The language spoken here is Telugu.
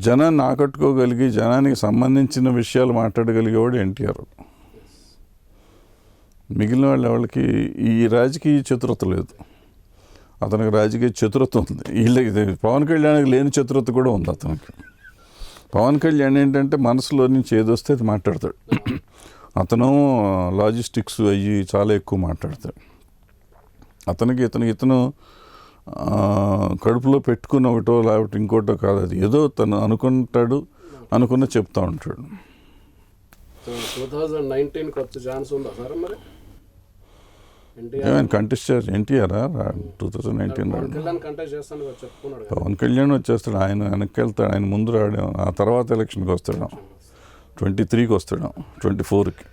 జనాన్ని ఆకట్టుకోగలిగి జనానికి సంబంధించిన విషయాలు మాట్లాడగలిగేవాడు ఎన్టీఆర్. మిగిలిన వాళ్ళకి ఈ రాజకీయ చతురత లేదు. అతనికి రాజకీయ చతురత ఉంది. వీళ్ళకి పవన్ కళ్యాణ్కి లేని చతురత కూడా ఉంది అతనికి. పవన్ కళ్యాణ్ ఏంటంటే మనసులో నుంచి ఏదొస్తే అది మాట్లాడతాడు. అతను లాజిస్టిక్స్ అయ్యి చాలా ఎక్కువ మాట్లాడతాడు. ఇతను కడుపులో పెట్టుకున్న ఒకటో లేకపోతే ఇంకోటో కాదు, అది ఏదో తను అనుకుంటాడు, అనుకున్న చెప్తా ఉంటాడు. 2019 వచ్చే ఛాన్స్ ఉందా సార్? మరి ఏమైనా కంటెస్ట్ చేయాలి ఎన్టీఆర్ 2019 పవన్ కళ్యాణ్ వచ్చేస్తాడు. ఆయన వెనక్కి వెళ్తాడు, ఆయన ముందు రాడు, ఆ తర్వాత ఎలక్షన్కి వస్తాడు, 23కి వస్తాడు, 24కి.